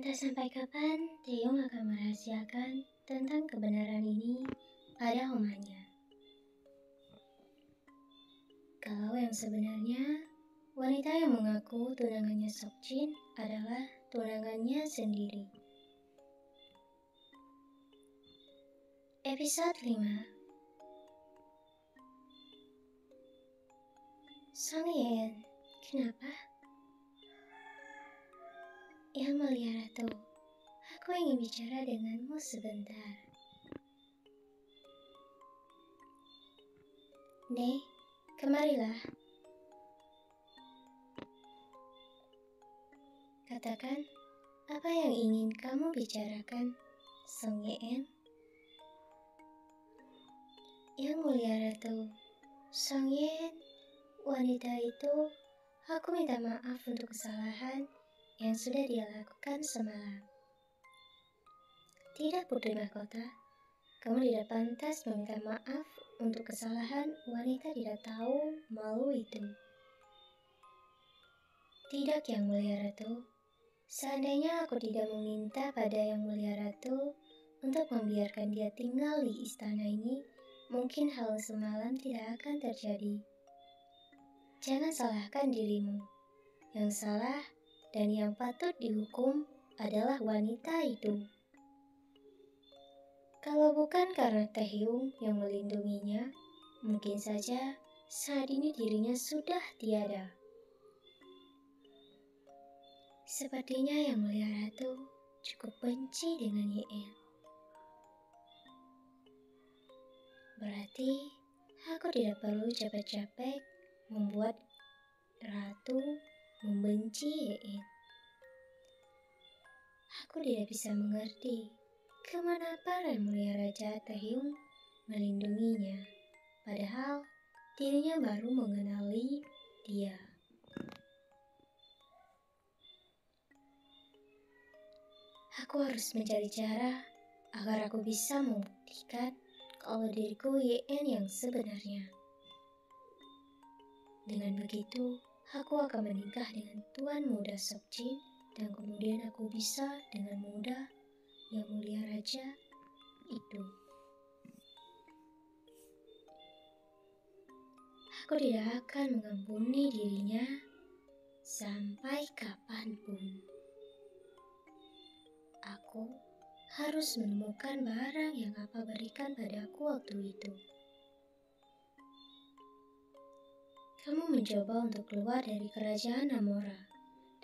Entah sampai kapan Taeyong akan merahasiakan tentang kebenaran ini pada omahnya. Kalau yang sebenarnya, wanita yang mengaku tunangannya Seokjin adalah tunangannya sendiri. Episode 5. Song Yeon, kenapa? Yang mulia Ratu, aku ingin bicara denganmu sebentar. Ne, kemarilah. Katakan, apa yang ingin kamu bicarakan, Song Yeon? Yang mulia Ratu, Song Yeon, wanita itu, aku minta maaf untuk kesalahan yang sudah dia lakukan semalam. Tidak, Putri Mahkota, kamu tidak pantas meminta maaf untuk kesalahan wanita tidak tahu malu itu. Tidak, Yang Mulia Ratu. Seandainya aku tidak meminta pada Yang Mulia Ratu untuk membiarkan dia tinggal di istana ini, mungkin hal semalam tidak akan terjadi. Jangan salahkan dirimu. Yang salah dan yang patut dihukum adalah wanita itu. Kalau bukan karena Taehyung yang melindunginya, mungkin saja saat ini dirinya sudah tiada. Sepertinya Yang Mulia Ratu cukup benci dengan Yeon. Berarti aku tidak perlu capek-capek membuat Ratu membenci Yeon. Aku tidak bisa mengerti kenapa Yang Mulia Raja Taehyung melindunginya, padahal dirinya baru mengenali dia. Aku harus mencari cara agar aku bisa membuktikan kalau diriku Yeon yang sebenarnya. Dengan begitu, aku akan menikah dengan Tuan Muda Seokjin dan kemudian aku bisa dengan mudah Yang Mulia Raja itu. Aku tidak akan mengampuni dirinya sampai kapanpun. Aku harus menemukan barang yang apa berikan padaku waktu itu. Kamu mencoba untuk keluar dari kerajaan Namora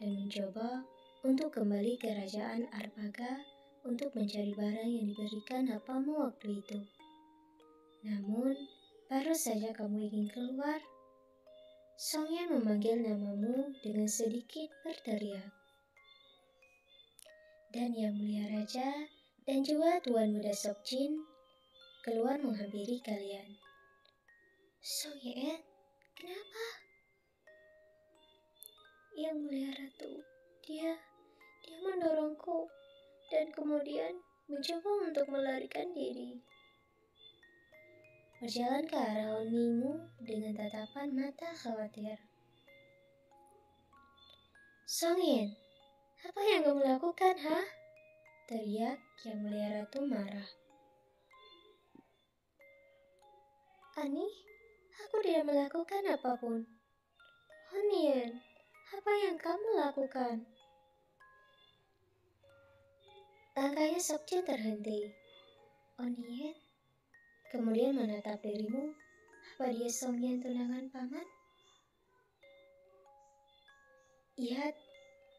dan mencoba untuk kembali ke kerajaan Arpaga untuk mencari barang yang diberikan apamu waktu itu. Namun, baru saja kamu ingin keluar, Song Yeon memanggil namamu dengan sedikit berteriak. Dan Yang Mulia Raja dan juga Tuan Muda Seokjin keluar menghampiri kalian. Song Yeon, kenapa? Yang Mulia Ratu, dia mendorongku dan kemudian mencoba untuk melarikan diri. Berjalan ke arah Onimu dengan tatapan mata khawatir. Song Yeon, apa yang kamu lakukan, ha? Teriak Yang Mulia Ratu marah. Ani, aku tidak melakukan apapun. Honien, apa yang kamu lakukan? Langkahnya Seokjin terhenti. Honien, kemudian menatap dirimu. Apa dia Song Yeon tunangan paman? Lihat,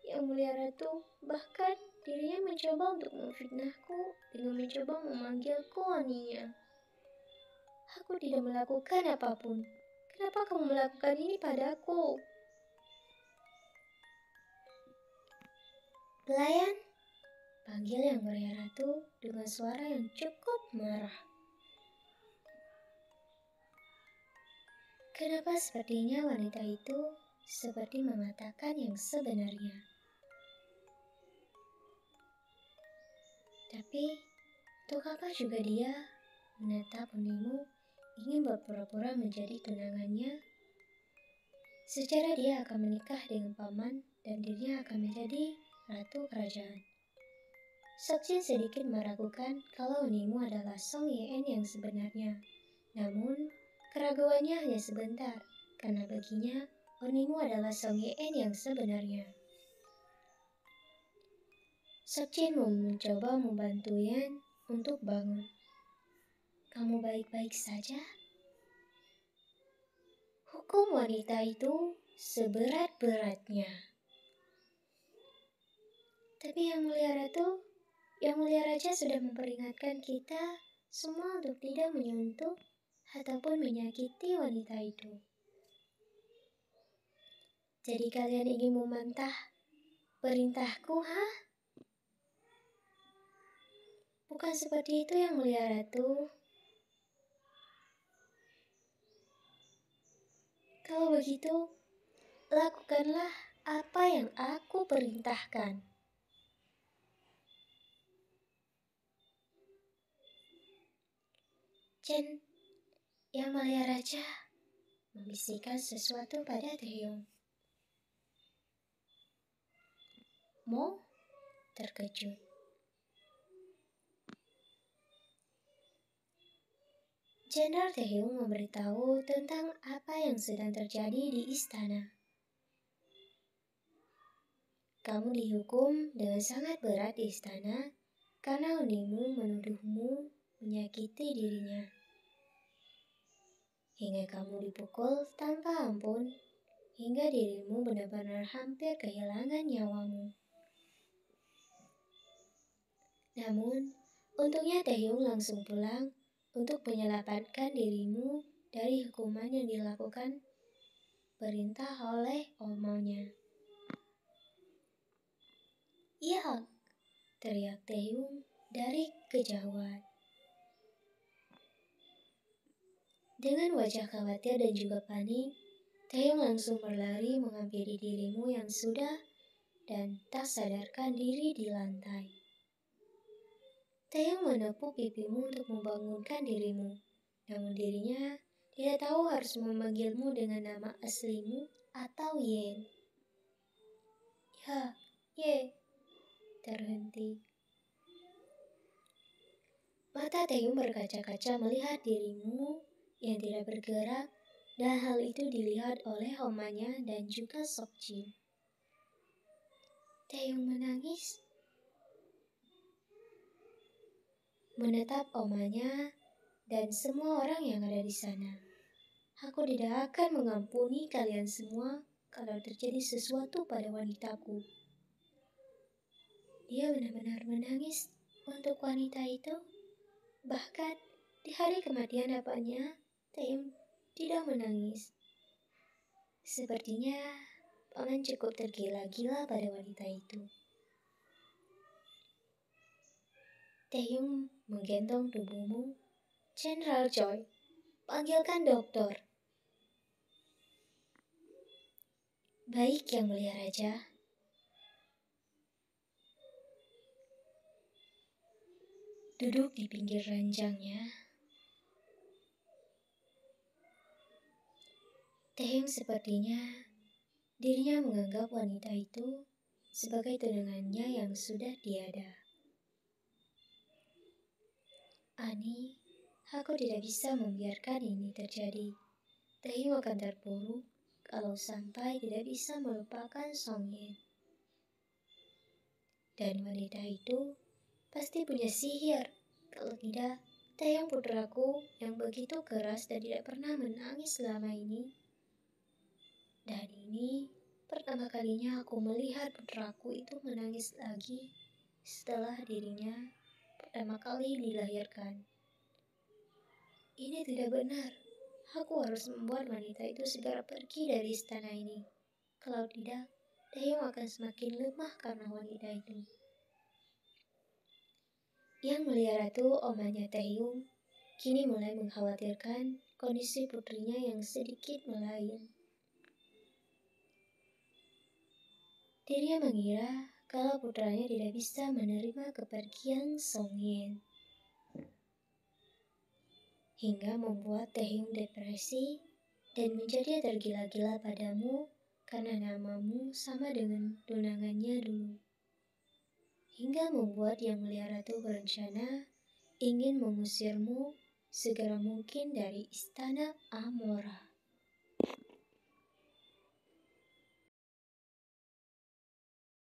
Yang Mulia Ratu, bahkan dirinya mencoba untuk memfitnahku dengan mencoba memanggilku Aninya. Aku tidak melakukan apapun. Kenapa kamu melakukan ini padaku? Pelayan, panggil Yang Mulia Ratu dengan suara yang cukup marah. Kenapa sepertinya wanita itu seperti mengatakan yang sebenarnya? Tapi, untuk apa juga dia menatap Onimu ingin berpura-pura menjadi tunangannya? Secara dia akan menikah dengan paman dan dirinya akan menjadi ratu kerajaan. Sekjin sedikit meragukan kalau Nimu adalah Song Yen yang sebenarnya. Namun, keraguannya hanya sebentar, karena baginya Onimu adalah Song Yen yang sebenarnya. Sekjin mencoba membantu Yen untuk bangun. Kamu baik-baik saja? Hukum wanita itu seberat-beratnya. Tapi Yang Mulia Raja sudah memperingatkan kita semua untuk tidak menyentuh ataupun menyakiti wanita itu. Jadi kalian ingin membantah perintahku, ha? Bukan seperti itu Yang Mulia Ratu. Kalau begitu, lakukanlah apa yang aku perintahkan. Chen, Yang Mulia Raja membisikkan sesuatu pada Taehyung. Mo terkejut. Jenderal Taehyung memberitahu tentang apa yang sedang terjadi di istana. Kamu dihukum dengan sangat berat di istana karena Onimu menuduhmu menyakiti dirinya. Hingga kamu dipukul tanpa ampun, hingga dirimu benar-benar hampir kehilangan nyawamu. Namun, untungnya Taehyung langsung pulang untuk menyelamatkan dirimu dari hukuman yang dilakukan perintah oleh omanya. "Iya!" teriak Taehyung dari kejauhan. Dengan wajah khawatir dan juga panik, Taehyung langsung berlari menghampiri dirimu yang sudah dan tak sadarkan diri di lantai. Taehyung menepuk pipimu untuk membangunkan dirimu, namun dirinya tidak tahu harus memanggilmu dengan nama aslimu atau Yen. Ya, Ye, terhenti. Mata Taehyung berkaca-kaca melihat dirimu yang tidak bergerak, dan hal itu dilihat oleh omanya dan juga Sekjin. Taehyung menangis, menatap omanya dan semua orang yang ada di sana. Aku tidak akan mengampuni kalian semua kalau terjadi sesuatu pada wanitaku. Dia benar-benar menangis untuk wanita itu. Bahkan di hari kematian bapaknya, Taehyung tidak menangis. Sepertinya paman cukup tergila-gila pada wanita itu. Taehyung menggendong tubuhmu. Jenderal Choi, panggilkan dokter. Baik Yang Mulia Raja. Duduk di pinggir ranjangnya. Taehyung sepertinya dirinya menganggap wanita itu sebagai tunangannya yang sudah tiada. Ani, aku tidak bisa membiarkan ini terjadi. Taehyung akan terpuruk kalau sampai tidak bisa melupakan Song Yen. Dan wanita itu pasti punya sihir. Kalau tidak, Taehyung putraku yang begitu keras dan tidak pernah menangis selama ini. Dan ini pertama kalinya aku melihat putraku itu menangis lagi setelah dirinya pertama kali dilahirkan. Ini tidak benar. Aku harus membuat wanita itu segera pergi dari istana ini. Kalau tidak, Taehyung akan semakin lemah karena wanita itu. Yang Mulia Ratu, omanya Taehyung, kini mulai mengkhawatirkan kondisi putrinya yang sedikit melain. Dirinya mengira kalau putranya tidak bisa menerima kepergian Song Yen. Hingga membuat Taehyung depresi dan menjadi tergila-gila padamu karena namamu sama dengan tunangannya dulu. hingga membuat Yang Mulia Ratu berencana ingin mengusirmu segera mungkin dari istana Amora.